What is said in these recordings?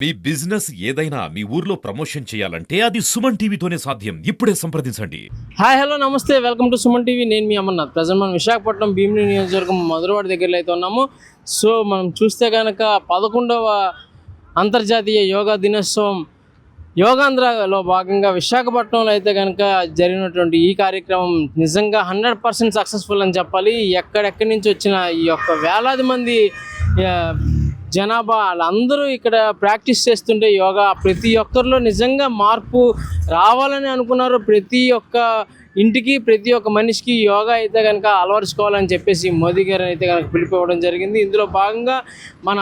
మీ business ఏదైనా మీ ఊర్లో promotion చేయాలంటే అది సుమన్ టీవీతోనే సాధ్యం. ఇప్పుడే సంప్రదించండి. హాయ్ హలో నమస్తే, వెల్కమ్ టు సుమన్ టీవీ. నేను మీ అమర్నాథ్. ప్రజెంట్ మనం విశాఖపట్నం భీమిలి నియోజకవర్గం మధురవాడ దగ్గరలో అయితే ఉన్నాము. సో మనం చూస్తే కనుక 11వ అంతర్జాతీయ యోగా దినోత్సవం యోగాంధ్రలో భాగంగా విశాఖపట్నంలో అయితే కనుక జరిగినటువంటి ఈ కార్యక్రమం నిజంగా 100% సక్సెస్ఫుల్ అని చెప్పాలి. ఎక్కడెక్కడి నుంచి వచ్చిన ఈ యొక్క వేలాది మంది జనాభా వాళ్ళందరూ ఇక్కడ ప్రాక్టీస్ చేస్తుంటే యోగా ప్రతి ఒక్కరిలో నిజంగా మార్పు రావాలని అనుకున్నారు. ప్రతి ఒక్క ఇంటికి ప్రతి ఒక్క మనిషికి యోగా అయితే కనుక అలవరుచుకోవాలని చెప్పేసి మోదీ గారు అయితే కనుక పిలిపివ్వడం జరిగింది. ఇందులో భాగంగా మన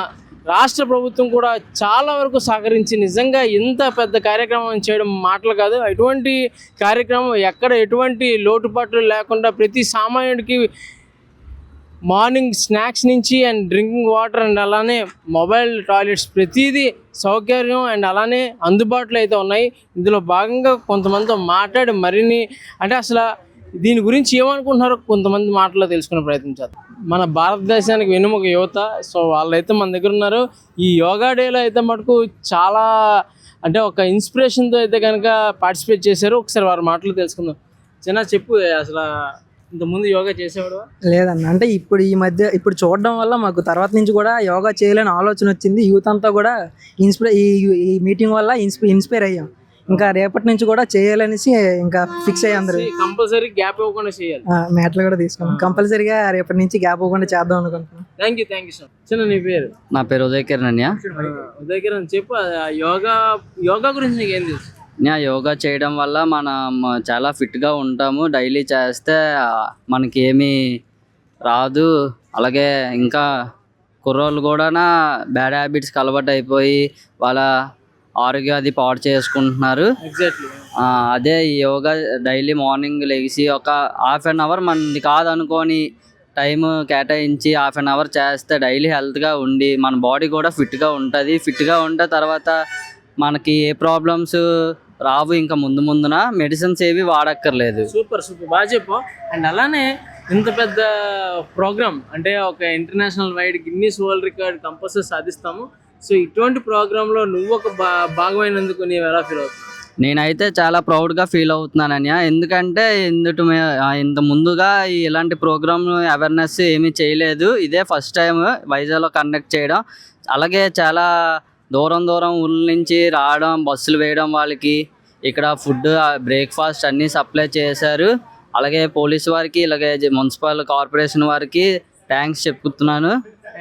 రాష్ట్ర ప్రభుత్వం కూడా చాలా వరకు సహకరించి నిజంగా ఇంత పెద్ద కార్యక్రమం చేయడం మాటలు కాదు. ఎటువంటి కార్యక్రమం ఎక్కడ ఎటువంటి లోటుపాట్లు లేకుండా ప్రతి సామాన్యుడికి మార్నింగ్ స్నాక్స్ నుంచి అండ్ డ్రింకింగ్ వాటర్ అండ్ అలానే మొబైల్ టాయిలెట్స్ ప్రతిదీ సౌకర్యం అండ్ అలానే అందుబాటులో అయితే ఉన్నాయి. ఇందులో భాగంగా కొంతమందితో మాట్లాడి మరిన్ని అంటే అసలు దీని గురించి ఏమనుకుంటున్నారో కొంతమంది మాటల్లో తెలుసుకునే ప్రయత్నించారు. మన భారతదేశానికి వెన్నుముక యువత, సో వాళ్ళైతే మన దగ్గర ఉన్నారు. ఈ యోగా డేలో అయితే మటుకు చాలా అంటే ఒక ఇన్స్పిరేషన్తో అయితే కనుక పార్టిసిపేట్ చేశారు. ఒకసారి వారి మాటలు తెలుసుకుందాం. చిన్న చెప్పు, అసలు ఇంతకుముందు యోగా చేసేవాడు? లేదన్న, అంటే ఇప్పుడు చూడడం వల్ల మాకు తర్వాత నుంచి కూడా యోగా చేయాలని ఆలోచన వచ్చింది. యూత్ అంతా కూడా ఈ మీటింగ్ వల్ల ఇన్స్పైర్ అయ్యాం. ఇంకా రేపటి నుంచి కూడా చేయాలనేసి ఇంకా ఫిక్స్ అయ్యి అందరూ కంపల్సరీ గ్యాప్ ఇవ్వకుండా చేయాలి. మ్యాట్లు కూడా తీసుకున్నాం. కంపల్సరీగా రేపటి నుంచి గ్యాప్ ఇవ్వకుండా చేద్దాం అనుకుంటున్నాం. Thank you sir. చిన్న నీ పేరు? నా పేరు ఉదయ్ కిరణ్ అన్య. ఉదయ్ కిరణ్, చెప్పు యోగా గురించి నీకు ఏం తెలుసు? యోగా చేయడం వల్ల మనం చాలా ఫిట్గా ఉంటాము. డైలీ చేస్తే మనకి ఏమీ రాదు. అలాగే ఇంకా కుర్రోళ్ళు కూడా బ్యాడ్ హ్యాబిట్స్కి అలవాటు అయిపోయి వాళ్ళ ఆరోగ్యం అది పాడు చేసుకుంటున్నారు. ఎగ్జాక్ట్లీ. అదే ఈ యోగా డైలీ మార్నింగ్ లేచి ఒక హాఫ్ అన్ అవర్ మనది కాదనుకొని టైం కేటాయించి హాఫ్ అన్ అవర్ చేస్తే డైలీ హెల్త్గా ఉండి మన బాడీ కూడా ఫిట్గా ఉంటుంది. ఫిట్గా ఉంటే తర్వాత మనకి ఏ ప్రాబ్లమ్స్ రావు. ఇంకా ముందున మెడిసిన్స్ ఏవి వాడక్కర్లేదు. సూపర్ బాగా చెప్పు. అండ్ అలానే ఇంత పెద్ద ప్రోగ్రామ్ అంటే ఒక international wide Guinness world record compulsory సాధిస్తాము. సో ఇటువంటి ప్రోగ్రాంలో నువ్వు ఒక భాగమైనందుకు నీవు ఎలా ఫీల్ అవుతావు? నేనైతే చాలా ప్రౌడ్గా ఫీల్ అవుతున్నానని. ఎందుకంటే ఇంత ముందుగా ఇలాంటి ప్రోగ్రామ్ అవేర్నెస్ ఏమీ చేయలేదు. ఇదే ఫస్ట్ టైం వైజాగ్లో కండక్ట్ చేయడం. అలాగే చాలా దూరం ఊళ్ళ నుంచి రావడం, బస్సులు వేయడం, వాళ్ళకి ఇక్కడ ఫుడ్ బ్రేక్ఫాస్ట్ అన్నీ సప్లై చేశారు. అలాగే పోలీసు వారికి అలాగే మున్సిపల్ కార్పొరేషన్ వారికి థ్యాంక్స్ చెప్పుతున్నాను.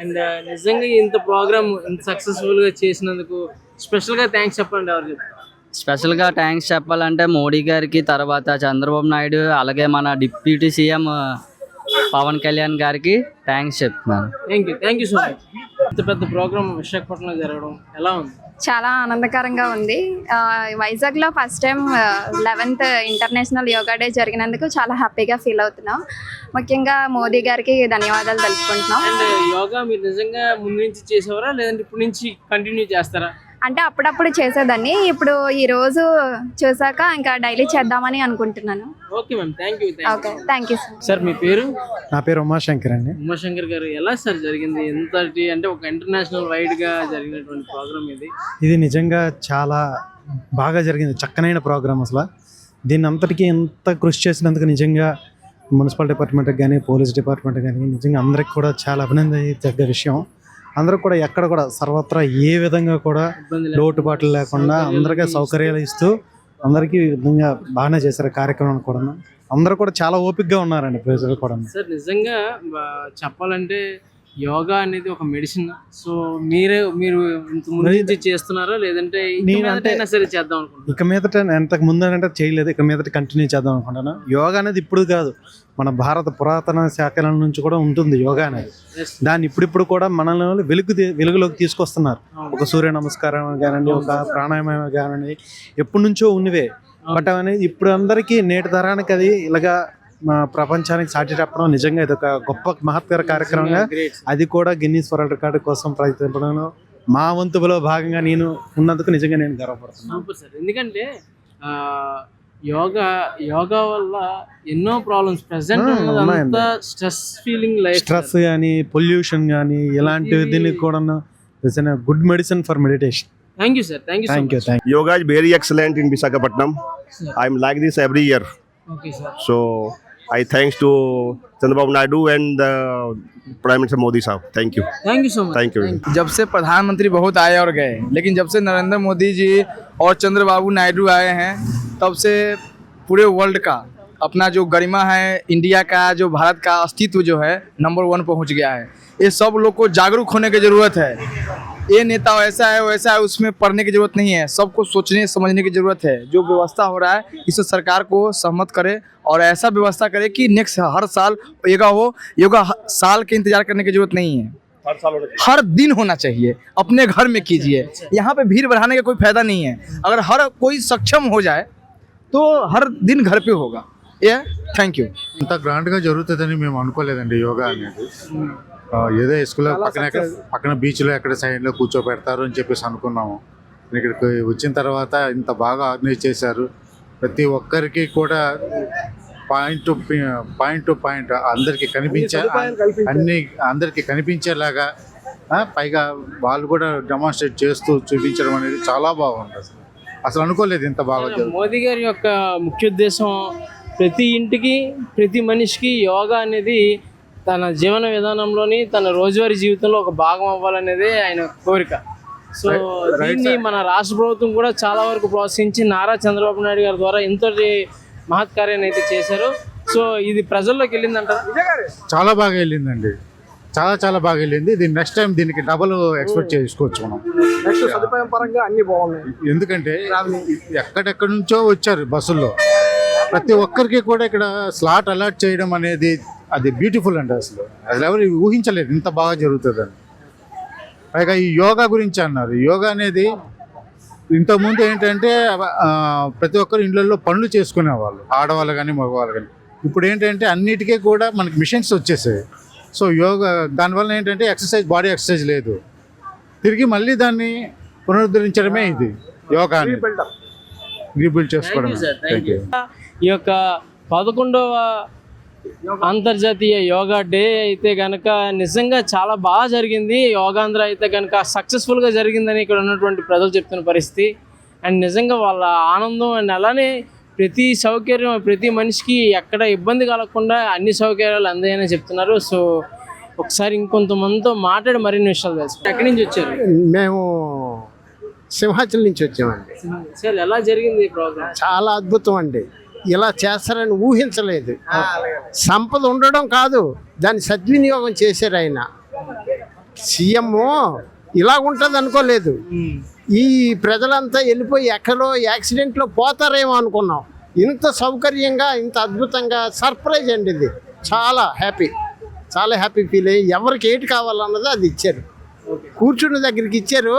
అండ్ నిజంగా ఇంత ప్రోగ్రామ్ ఇంత సక్సెస్ఫుల్గా చేసినందుకు స్పెషల్గా థ్యాంక్స్ చెప్పండి. ఎవరికి స్పెషల్గా థ్యాంక్స్ చెప్పాలంటే మోడీ గారికి, తర్వాత చంద్రబాబు నాయుడు, అలాగే మన డిప్యూటీ సీఎం పవన్ కళ్యాణ్ గారికి థ్యాంక్స్ చెప్తున్నాను. Thank you so much. ఇంత పెద్ద ప్రోగ్రామ్ విశాఖపట్నంలో జరగడం ఎలా ఉంది? చాలా ఆనందకరంగా ఉంది. వైజాగ్లో first time 11th international yoga day జరిగినందుకు చాలా హ్యాపీగా ఫీల్ అవుతున్నాం. ముఖ్యంగా మోదీ గారికి ధన్యవాదాలు తెలుపుకుంటున్నాం. అండ్ యోగా మీరు నిజంగా ముందు నుంచి చేసేవారా లేదంటే ఇప్పుడు నుంచి కంటిన్యూ చేస్తారా? అంటే అప్పుడప్పుడు చేసేదాన్ని, ఇప్పుడు ఈరోజు చూసాక ఇంకా డైలీ చేద్దామని అనుకుంటున్నాను. Okay ma'am, thank you sir. మీ పేరు? నా పేరు ఉమాశంకర్ అండి. ఉమాశంకర్ గారు, ఎలా సార్ జరిగింది ఎంతటి అంటే ఒక ఇంటర్నేషనల్ వైడ్ గా జరిగినటువంటి ప్రోగ్రామ్ ఇది నిజంగా చాలా బాగా జరిగింది. చక్కనైన ప్రోగ్రామ్. అసలు దీన్ని అంతటికీ ఎంత కృషి చేసినందుకు నిజంగా మున్సిపల్ డిపార్ట్మెంట్కి కానీ పోలీస్ డిపార్ట్మెంట్ కానీ నిజంగా అందరికి కూడా చాలా అభినందించదగ్గ విషయం. అందరూ కూడా ఎక్కడ కూడా సర్వత్రా ఏ విధంగా కూడా లోటుపాట్లు లేకుండా అందరికీ సౌకర్యాలు ఇస్తూ అందరికీ విధంగా బాగానే చేశారు కార్యక్రమం కూడా. అందరూ కూడా చాలా ఓపికగా ఉన్నారండి ప్రజలు కూడా. సార్ నిజంగా చెప్పాలంటే యోగా అనేది ఒక మెడిసిన్. సో మీరు ఇంత ముందు నుంచి చేస్తున్నారా లేదంటే సరే చేద్దాం అనుకుంటున్నాను? ఇక మీదట ఎంతకు ముందు అంటే చేయలేదు, ఇక మీదట కంటిన్యూ చేద్దాం అనుకుంటున్నాను. యోగా అనేది ఇప్పుడు కాదు, మన భారత పురాతన శాఖల నుంచి కూడా ఉంటుంది యోగా అనేది. దాన్ని ఇప్పుడు కూడా మనల్ని వెలుగులోకి తీసుకొస్తున్నారు. ఒక సూర్య నమస్కారం కానివ్వండి, ఒక ప్రాణాయామం కానివ్వండి, ఎప్పటి నుంచో ఉన్నవే. బట్ అనేది ఇప్పుడు అందరికీ నేటి తరానికి అది ఇలాగా ప్రపంచానికి సాటి చెప్పడం నిజంగా ఇది ఒక గొప్ప మహత్తర కార్యక్రమంగా, అది కూడా గిన్నీస్ వరల్డ్ రికార్డు కోసం ప్రయత్నించడంలో మా వంతులో భాగంగా నేను ఉన్నందుకు నిజంగా నేను గర్వపడుతున్నాను. Super sir. ఎందుకంటే యోగా వల్ల ఎన్నో ప్రాబ్లమ్స్ ప్రెసెంట్ స్ట్రెస్ కానీ పొల్యూషన్ కానీ ఇలాంటి దీనికి కూడా good medicine for meditation. Thank you sir, thank you so much. Thank Yoga is very excellent in Visakhapatnam. I'm like this every year. Okay sir. So I thanks to Chandrababu Naidu and Prime Minister Modi साहब. Thank you. Thank you so much. Thank you. जब से प्रधानमंत्री बहुत आए और गए, लेकिन जब से नरेंद्र मोदी जी और चंद्रबाबू नायडू आए हैं तब से पूरे वर्ल्ड का अपना जो गरिमा है, इंडिया का जो भारत का अस्तित्व जो है नंबर 1 पहुंच गया है. ये सब लोग को जागरूक होने की ज़रूरत है. ये नेता ऐसा है वैसा है उसमें पढ़ने की जरूरत नहीं है, सबको सोचने समझने की जरूरत है. जो व्यवस्था हो रहा है इसे सरकार को सहमत करे और ऐसा व्यवस्था करे कि नेक्स्ट हर साल योगा हो. योगा साल के इंतजार करने की जरूरत नहीं है, हर दिन होना चाहिए. अपने घर में कीजिए, यहाँ पे भीड़ बढ़ाने का कोई फायदा नहीं है. अगर हर कोई सक्षम हो जाए तो हर दिन घर पे होगा. ये थैंक यू. అంత గ్రాండ్గా జరుగుతుందని మేము అనుకోలేదండి యోగా అనేది. ఏదో స్కూల్లో పక్కన బీచ్లో ఎక్కడ సైడ్లో కూర్చోబెడతారు అని చెప్పేసి అనుకున్నాము. ఇక్కడికి వచ్చిన తర్వాత ఇంత బాగా ఆర్గనైజ్ చేశారు. ప్రతి ఒక్కరికి కూడా పాయింట్ టు పాయింట్ అందరికీ కనిపించేలాగా పైగా వాళ్ళు కూడా డెమాన్స్ట్రేట్ చేస్తూ చూపించడం అనేది చాలా బాగుంది. అసలు అనుకోలేదు ఇంత బాగా. మోదీ గారి యొక్క ముఖ్య ఉద్దేశం ప్రతి ఇంటికి ప్రతి మనిషికి యోగా అనేది తన జీవన విధానంలోని తన రోజువారీ జీవితంలో ఒక భాగం అవ్వాలనేదే ఆయన కోరిక. సో దీన్ని మన రాష్ట్ర ప్రభుత్వం కూడా చాలా వరకు ప్రోత్సహించి నారా చంద్రబాబు నాయుడు గారి ద్వారా ఎంతటి మహత్కార్యాన్ని అయితే చేశారు. సో ఇది ప్రజల్లోకి వెళ్ళిందంటారా? చాలా బాగా వెళ్ళిందండి, చాలా బాగా వెళ్ళింది. దీన్ని నెక్స్ట్ టైం దీనికి డబుల్ ఎక్స్పెక్ట్ చేసుకోవచ్చు మనం. సదుపాయం పరంగా అన్ని బాగున్నాయి. ఎందుకంటే ఎక్కడెక్కడి నుంచో వచ్చారు బస్సుల్లో. ప్రతి ఒక్కరికి కూడా ఇక్కడ స్లాట్ అలాట్ చేయడం అనేది అది బ్యూటిఫుల్ అండి. అసలు ఎవరు ఊహించలేదు ఇంత బాగా జరుగుతుందని. పైగా ఈ యోగా గురించి అన్నారు. యోగా అనేది ఇంతకుముందు ఏంటంటే ప్రతి ఒక్కరు ఇళ్ళల్లో పనులు చేసుకునేవాళ్ళు, ఆడవాళ్ళు కానీ మగవాళ్ళు కానీ. ఇప్పుడు ఏంటంటే అన్నిటికీ కూడా మనకి మిషన్స్ వచ్చేసాయి. సో యోగా దానివల్ల ఏంటంటే బాడీ ఎక్సర్సైజ్ లేదు. తిరిగి మళ్ళీ దాన్ని పునరుద్ధరించడమే ఇది యోగా అని రీబిల్డ్ చేసుకోవడం. ఈ యొక్క 11వ అంతర్జాతీయ యోగా డే అయితే కనుక నిజంగా చాలా బాగా జరిగింది. యోగాంధ్ర అయితే కనుక సక్సెస్ఫుల్గా జరిగిందని ఇక్కడ ఉన్నటువంటి ప్రజలు చెప్తున్న పరిస్థితి. అండ్ నిజంగా వాళ్ళ ఆనందం అండ్ అలానే ప్రతి సౌకర్యం ప్రతి మనిషికి ఎక్కడ ఇబ్బంది కలగకుండా అన్ని సౌకర్యాలు అందాయని చెప్తున్నారు. సో ఒకసారి ఇంకొంతమందితో మాట్లాడి మరిన్ని విషయాలు తెలుసు. ఎక్కడి నుంచి వచ్చారు? మేము సింహాచలం నుంచి వచ్చామండి. సార్ ఎలా జరిగింది ఈ ప్రోగ్రామ్? చాలా అద్భుతం అండి. ఇలా చేస్తారని ఊహించలేదు. సంపద ఉండడం కాదు, దాన్ని సద్వినియోగం చేశారు ఆయన. సీఎం ఇలా ఉంటుంది అనుకోలేదు. ఈ ప్రజలంతా వెళ్ళిపోయి ఎక్కడో యాక్సిడెంట్లో పోతారేమో అనుకున్నాం. ఇంత సౌకర్యంగా ఇంత అద్భుతంగా సర్ప్రైజ్ అండి. ఇది చాలా హ్యాపీ ఫీల్ అయ్యి ఎవరికి ఏటి కావాలన్నది అది ఇచ్చారు. కూర్చున్న దగ్గరికి ఇచ్చారు.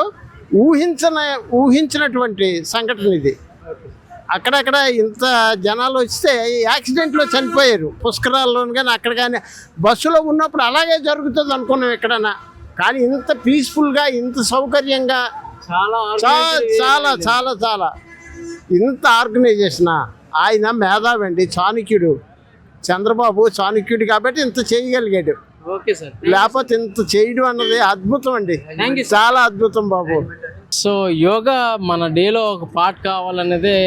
ఊహించినటువంటి సంఘటన ఇది. అక్కడక్కడ ఇంత జనాలు వస్తే యాక్సిడెంట్లో చనిపోయారు పుష్కరాల్లోను కానీ అక్కడ కానీ. బస్సులో ఉన్నప్పుడు అలాగే జరుగుతుంది అనుకున్నాం ఎక్కడన్నా. కానీ ఇంత పీస్ఫుల్గా ఇంత సౌకర్యంగా చాలా ఇంత ఆర్గనైజేషన్. ఆయన మేధావి అండి, చాణక్యుడు. చంద్రబాబు చాణక్యుడు కాబట్టి ఇంత చేయగలిగాడు. ఓకే సార్, లేకపోతే ఇంత చేయడం అన్నది అద్భుతం అండి. చాలా అద్భుతం బాబు. సో యోగా మన డేలో ఒక పార్ట్ కావాలన్నదే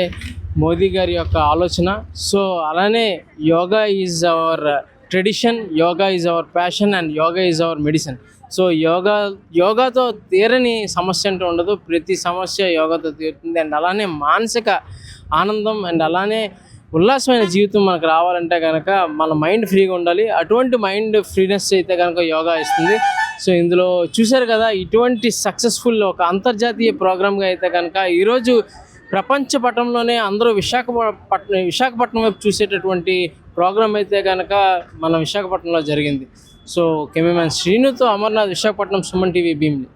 మోదీ గారి యొక్క ఆలోచన. సో అలానే yoga is our tradition, yoga is our passion and yoga is our medicine. So యోగాతో తీరని సమస్య అంటూ ఉండదు. ప్రతి సమస్య యోగాతో తీరుతుంది. అండ్ అలానే మానసిక ఆనందం అండ్ అలానే ఉల్లాసమైన జీవితం మనకు రావాలంటే కనుక మన మైండ్ ఫ్రీగా ఉండాలి. అటువంటి మైండ్ ఫ్రీనెస్ అయితే కనుక యోగా ఇస్తుంది. సో ఇందులో చూశారు కదా, ఇటువంటి సక్సెస్ఫుల్ ఒక అంతర్జాతీయ ప్రోగ్రామ్గా అయితే కనుక ఈరోజు ప్రపంచ పటంలోనే అందరూ విశాఖపట్నం వైపు చూసేటటువంటి ప్రోగ్రామ్ అయితే కనుక మన విశాఖపట్నంలో జరిగింది. సో కెమెరామెన్ శ్రీనుతో అమర్నాథ్, విశాఖపట్నం, సుమన్ టీవీ, భీమిలి.